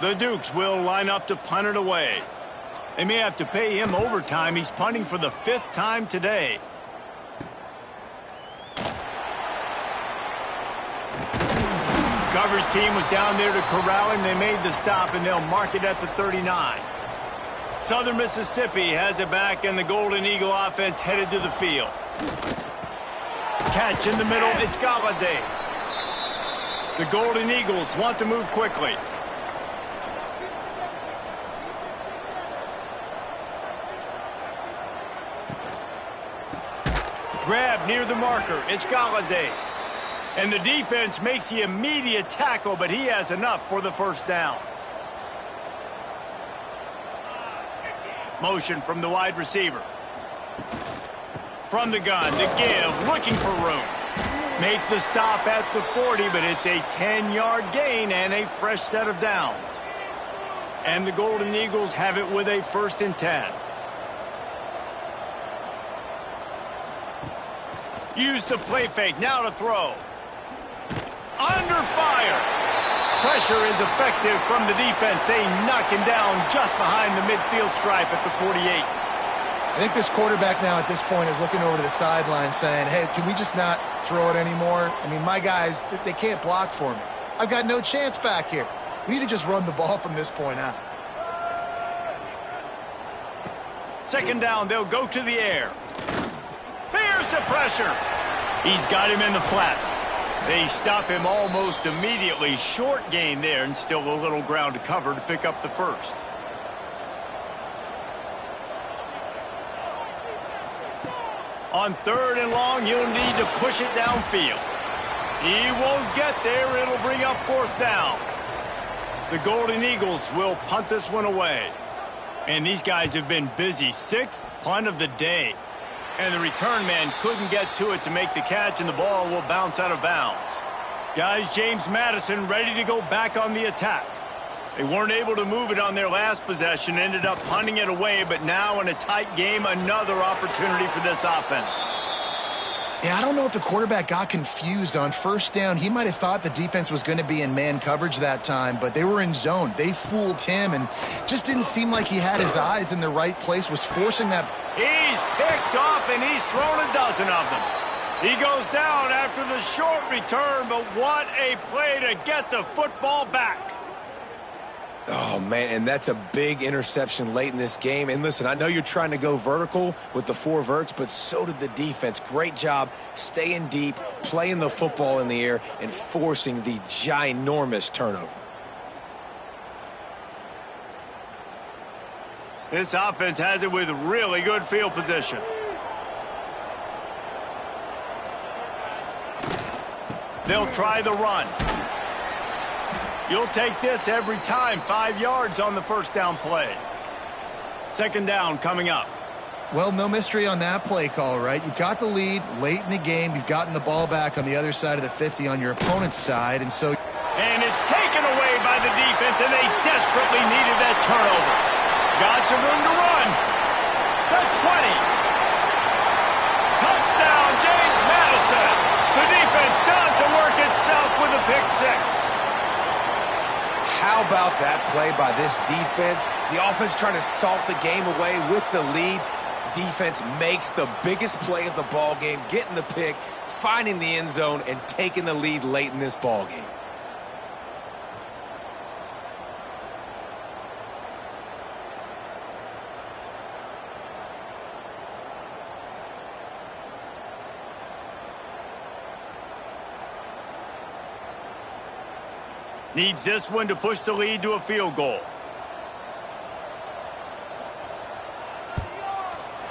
The Dukes will line up to punt it away. They may have to pay him overtime. He's punting for the 5th time today. Coverage team was down there to corral him. They made the stop, and they'll mark it at the 39. Southern Mississippi has it back, and the Golden Eagle offense headed to the field. Catch in the middle, it's Galladay. The Golden Eagles want to move quickly. Grab near the marker, it's Galladay. And the defense makes the immediate tackle, but he has enough for the first down. Motion from the wide receiver. From the gun to give, looking for room. Make the stop at the 40, but it's a 10-yard gain and a fresh set of downs. And the Golden Eagles have it with a 1st and 10. Use the play fake, now to throw. Under fire. Pressure is effective from the defense. They knock him down just behind the midfield stripe at the 48. I think this quarterback now at this point is looking over to the sideline saying, hey, can we just not throw it anymore? I mean, my guys, they can't block for me. I've got no chance back here. We need to just run the ball from this point out. 2nd down, they'll go to the air. Here's the pressure. He's got him in the flat. They stop him almost immediately. Short gain there, and still a little ground to cover to pick up the 1st. On 3rd and long, you'll need to push it downfield. He won't get there. It'll bring up 4th down. The Golden Eagles will punt this one away. And these guys have been busy. 6th punt of the day. And the return man couldn't get to it to make the catch, and the ball will bounce out of bounds. Guys, James Madison ready to go back on the attack. They weren't able to move it on their last possession, ended up punting it away, but now in a tight game, another opportunity for this offense. Yeah, I don't know if the quarterback got confused on 1st down. He might have thought the defense was going to be in man coverage that time, but they were in zone. They fooled him and just didn't seem like he had his eyes in the right place, was forcing that. He's picked off, and he's thrown a dozen of them. He goes down after the short return, but what a play to get the football back. Oh, man, and that's a big interception late in this game. And listen, I know you're trying to go vertical with the 4 verts, but so did the defense. Great job staying deep, playing the football in the air, and forcing the ginormous turnover. This offense has it with really good field position. They'll try the run. You'll take this every time. 5 yards on the 1st down play. 2nd down coming up. Well, no mystery on that play call, right? You've got the lead late in the game. You've gotten the ball back on the other side of the 50 on your opponent's side, and so. And it's taken away by the defense, and they desperately needed that turnover. Got some room to run. The 20. Touchdown, James Madison. The defense does the work itself with a pick 6. How about that play by this defense? The offense trying to salt the game away with the lead. Defense makes the biggest play of the ball game, getting the pick, finding the end zone, and taking the lead late in this ball game. Needs this one to push the lead to a field goal.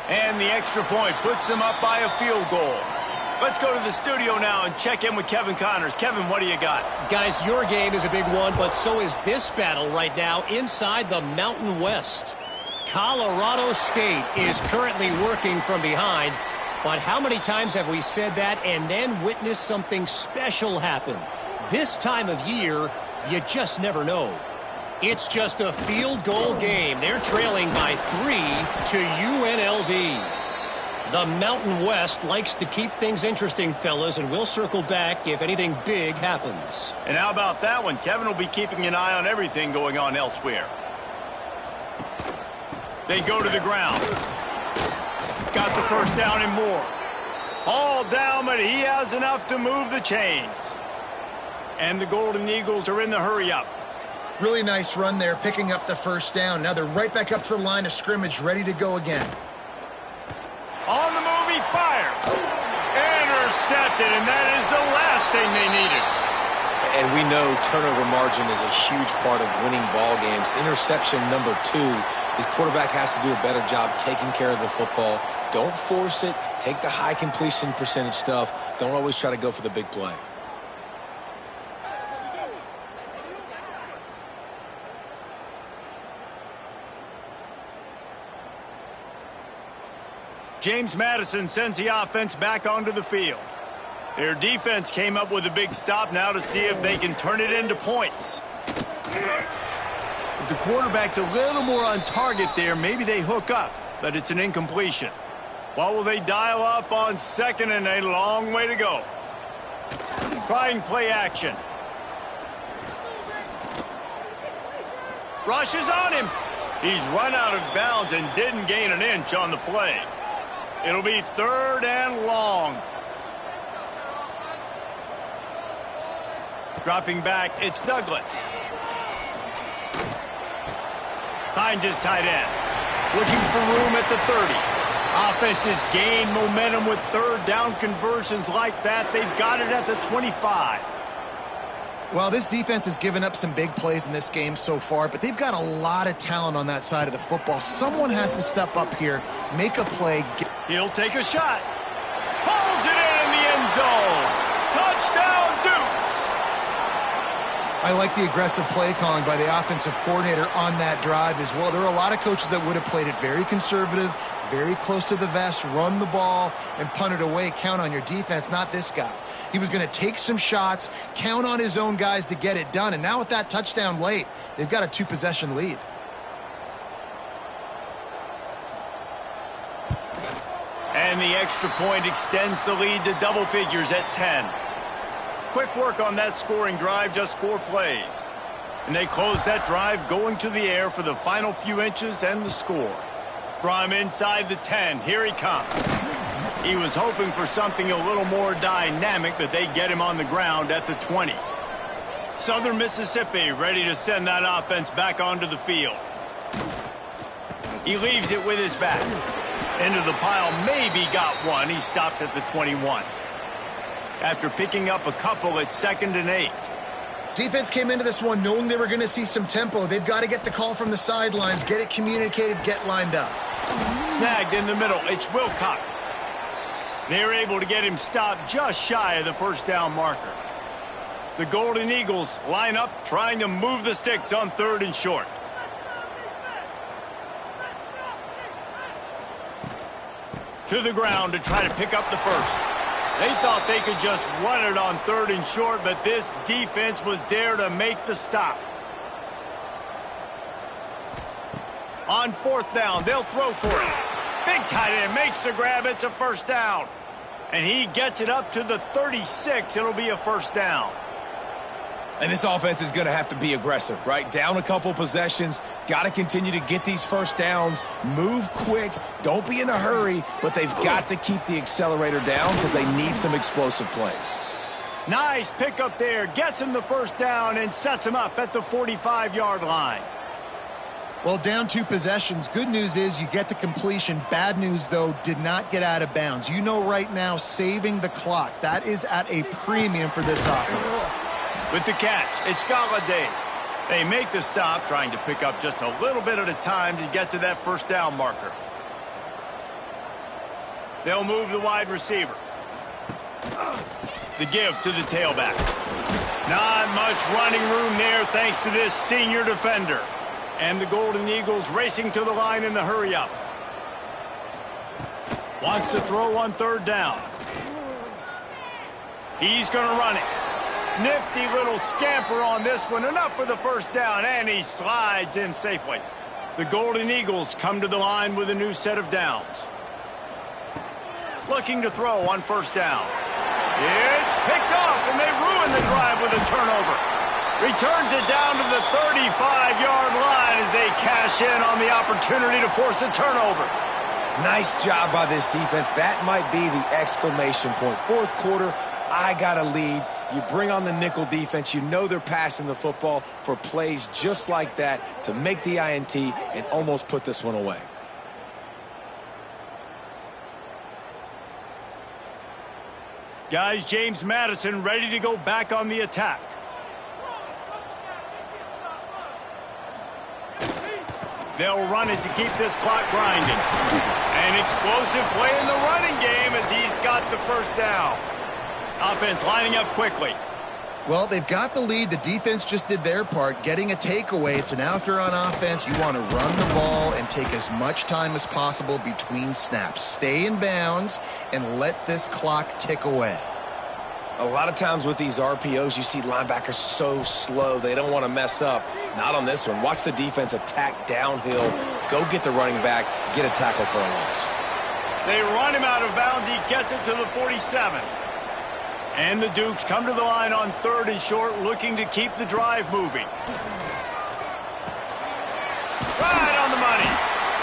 And the extra point puts them up by a field goal. Let's go to the studio now and check in with Kevin Connors. Kevin, what do you got? Guys, your game is a big one, but so is this battle right now inside the Mountain West. Colorado State is currently working from behind, but how many times have we said that and then witnessed something special happen? This time of year, you just never know. It's just a field goal game. They're trailing by 3 to UNLV. The Mountain West likes to keep things interesting, fellas, and we'll circle back if anything big happens. And how about that one? Kevin will be keeping an eye on everything going on elsewhere. They go to the ground. Got the 1st down and more. All down, but he has enough to move the chains. And the Golden Eagles are in the hurry-up. Really nice run there, picking up the 1st down. Now they're right back up to the line of scrimmage, ready to go again. On the move, he fires. Intercepted, and that is the last thing they needed. And we know turnover margin is a huge part of winning ball games. Interception number 2. His quarterback has to do a better job taking care of the football. Don't force it. Take the high completion percentage stuff. Don't always try to go for the big play. James Madison sends the offense back onto the field. Their defense came up with a big stop now to see if they can turn it into points. If the quarterback's a little more on target there, maybe they hook up, but it's an incompletion. What will they dial up on second and a long way to go? Trying play action. Rushes on him. He's run out of bounds and didn't gain an inch on the play. It'll be 3rd and long. Dropping back, it's Douglas. Finds his tight end. Looking for room at the 30. Offenses gain momentum with 3rd down conversions like that. They've got it at the 25. Well, this defense has given up some big plays in this game so far, but they've got a lot of talent on that side of the football. Someone has to step up here, make a play. He'll take a shot. Pulls it in the end zone. Touchdown, Dukes. I like the aggressive play calling by the offensive coordinator on that drive as well. There are a lot of coaches that would have played it very conservative, very close to the vest, run the ball, and punt it away. Count on your defense, not this guy. He was going to take some shots, count on his own guys to get it done. And now with that touchdown late, they've got a 2-possession lead. And the extra point extends the lead to double figures at 10. Quick work on that scoring drive, just 4 plays. And they close that drive going to the air for the final few inches and the score. From inside the 10, here he comes. He was hoping for something a little more dynamic, but they get him on the ground at the 20. Southern Mississippi ready to send that offense back onto the field. He leaves it with his back. Into the pile, maybe got one. He stopped at the 21. After picking up a couple, it's 2nd and 8. Defense came into this one knowing they were going to see some tempo. They've got to get the call from the sidelines, get it communicated, get lined up. Snagged in the middle, it's Wilcox. They're able to get him stopped just shy of the 1st down marker. The Golden Eagles line up, trying to move the sticks on 3rd and short. To the ground to try to pick up the 1st. They thought they could just run it on 3rd and short, but this defense was there to make the stop. On 4th down, they'll throw for it. Big tight end makes the grab. It's a 1st down. And he gets it up to the 36. It'll be a 1st down. And this offense is going to have to be aggressive, right? Down a couple possessions, got to continue to get these 1st downs, move quick, don't be in a hurry, but they've got to keep the accelerator down because they need some explosive plays. Nice pickup there, gets him the 1st down and sets him up at the 45-yard line. Well, down 2 possessions. Good news is you get the completion. Bad news, though, did not get out of bounds. You know right now, saving the clock, that is at a premium for this offense. With the catch, it's Galladay. They make the stop, trying to pick up just a little bit at a time to get to that 1st down marker. They'll move the wide receiver. The give to the tailback. Not much running room there thanks to this senior defender. And the Golden Eagles racing to the line in the hurry-up. Wants to throw on 3rd down. He's going to run it. Nifty little scamper on this one. Enough for the 1st down, and he slides in safely. The Golden Eagles come to the line with a new set of downs. Looking to throw on 1st down. It's picked off, and they ruin the drive with a turnover. Returns it down to the 35-yard line as they cash in on the opportunity to force a turnover. Nice job by this defense. That might be the exclamation point. 4th quarter, I got a lead. You bring on the nickel defense. You know they're passing the football for plays just like that to make the INT and almost put this one away. Guys, James Madison ready to go back on the attack. They'll run it to keep this clock grinding. An explosive play in the running game as he's got the 1st down. Offense lining up quickly. Well, they've got the lead. The defense just did their part, getting a takeaway. So now if you're on offense, you want to run the ball and take as much time as possible between snaps. Stay in bounds and let this clock tick away. A lot of times with these RPOs, you see linebackers so slow, they don't want to mess up. Not on this one. Watch the defense attack downhill, go get the running back, get a tackle for a loss. They run him out of bounds. He gets it to the 47. And the Dukes come to the line on 3rd and short, looking to keep the drive moving. Right on the money.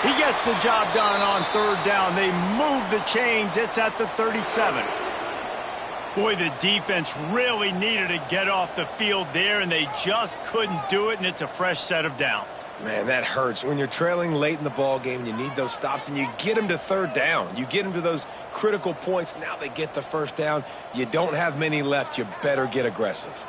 He gets the job done on 3rd down. They move the chains. It's at the 37. Boy, the defense really needed to get off the field there, and they just couldn't do it, and it's a fresh set of downs. Man, that hurts. When you're trailing late in the ball game, you need those stops, and you get them to 3rd down. You get them to those critical points. Now they get the 1st down. You don't have many left. You better get aggressive.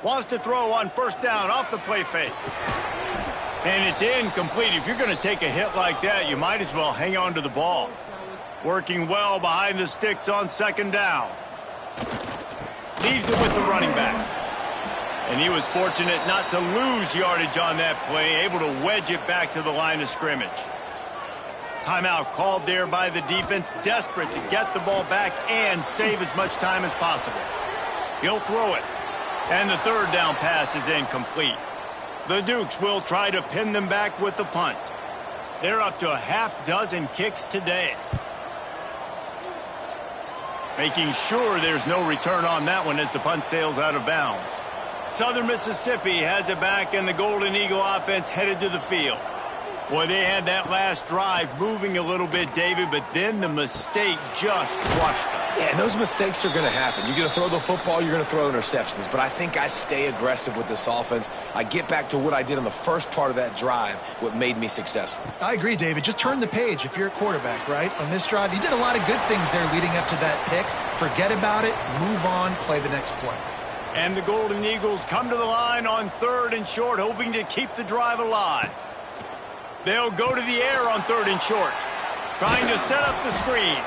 Wants to throw on 1st down off the play fake. And it's incomplete. If you're going to take a hit like that, you might as well hang on to the ball. Working well behind the sticks on 2nd down. Leaves it with the running back. And he was fortunate not to lose yardage on that play, able to wedge it back to the line of scrimmage. Timeout called there by the defense, desperate to get the ball back and save as much time as possible. He'll throw it. And the 3rd down pass is incomplete. The Dukes will try to pin them back with the punt. They're up to a half-dozen kicks today. Making sure there's no return on that one as the punt sails out of bounds. Southern Mississippi has it back, and the Golden Eagle offense headed to the field. Boy, they had that last drive moving a little bit, David, but then the mistake just crushed them. Yeah, and those mistakes are going to happen. You're going to throw the football, you're going to throw interceptions. But I think I stay aggressive with this offense. I get back to what I did on the first part of that drive, what made me successful. I agree, David. Just turn the page if you're a quarterback, right? On this drive, you did a lot of good things there leading up to that pick. Forget about it, move on, play the next play. And the Golden Eagles come to the line on 3rd and short, hoping to keep the drive alive. They'll go to the air on 3rd and short, trying to set up the screen.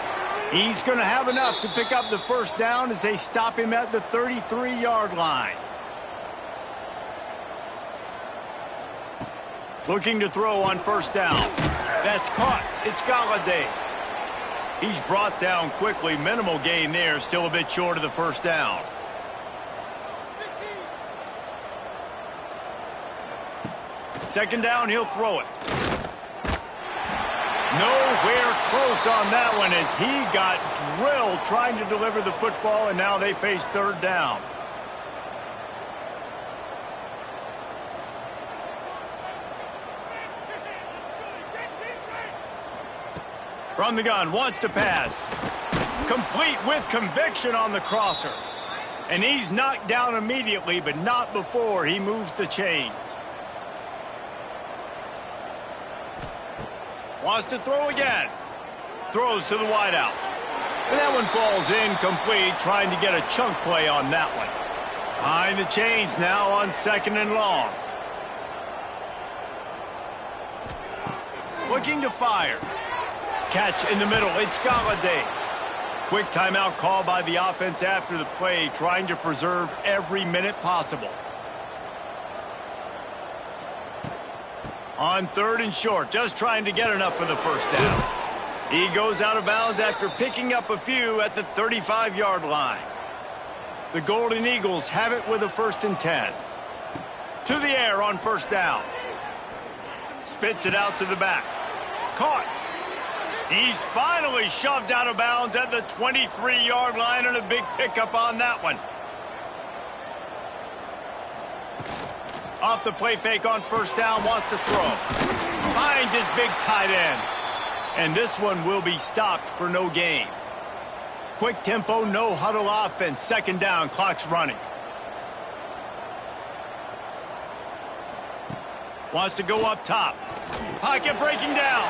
He's going to have enough to pick up the 1st down as they stop him at the 33-yard line. Looking to throw on 1st down. That's caught. It's Galladay. He's brought down quickly. Minimal gain there. Still a bit short of the 1st down. Second down, he'll throw it. Nowhere close on that one as he got drilled trying to deliver the football, and now they face 3rd down. From the gun, wants to pass. Complete with conviction on the crosser. And he's knocked down immediately, but not before he moves the chains. Wants to throw again. Throws to the wideout. And that one falls incomplete, trying to get a chunk play on that one. Behind the chains now on 2nd and long. Looking to fire. Catch in the middle. It's Galladay. Quick timeout call by the offense after the play, trying to preserve every minute possible. On 3rd and short, just trying to get enough for the 1st down. He goes out of bounds after picking up a few at the 35-yard line. The Golden Eagles have it with a 1st and 10. To the air on 1st down. Spits it out to the back. Caught. He's finally shoved out of bounds at the 23-yard line, and a big pickup on that one. Off the play fake on 1st down, wants to throw. Finds his big tight end. And this one will be stopped for no gain. Quick tempo, no huddle offense. 2nd down, clock's running. Wants to go up top. Pocket breaking down.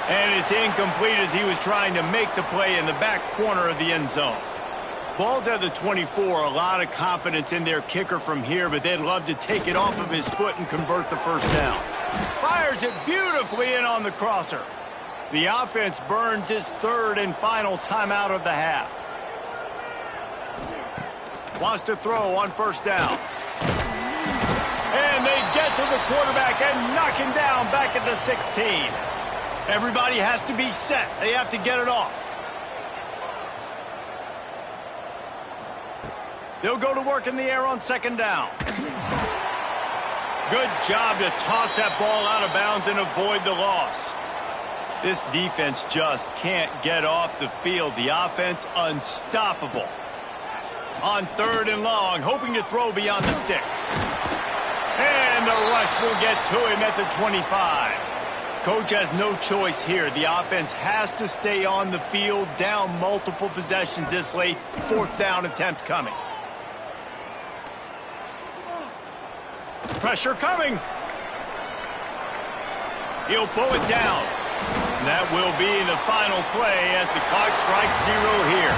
And it's incomplete as he was trying to make the play in the back corner of the end zone. Ball's at the 24, a lot of confidence in their kicker from here, but they'd love to take it off of his foot and convert the first down. Fires it beautifully in on the crosser. The offense burns its third and final timeout of the half. Wants to throw on first down. And they get to the quarterback and knock him down back at the 16. Everybody has to be set. They have to get it off. They'll go to work in the air on second down. Good job to toss that ball out of bounds and avoid the loss. This defense just can't get off the field. The offense unstoppable. On third and long, hoping to throw beyond the sticks. And the rush will get to him at the 25. Coach has no choice here. The offense has to stay on the field, down multiple possessions this late. Fourth down attempt coming. Pressure coming. He'll pull it down. And that will be the final play as the clock strikes 0 here.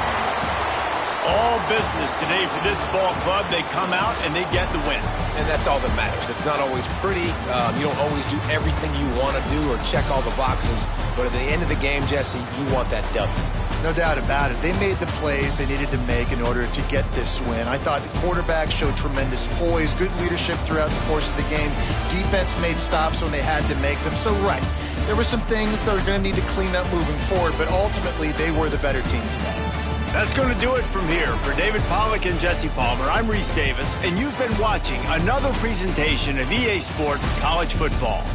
All business today for this ball club. They come out and they get the win. And that's all that matters. It's not always pretty. You don't always do everything you want to do or check all the boxes. But at the end of the game, Jesse, you want that W. No doubt about it. They made the plays they needed to make in order to get this win. I thought the quarterback showed tremendous poise, good leadership throughout the course of the game. Defense made stops when they had to make them. So, right, there were some things that are going to need to clean up moving forward, but ultimately they were the better team today. That's going to do it from here. For David Pollack and Jesse Palmer, I'm Reese Davis, and you've been watching another presentation of EA Sports College Football.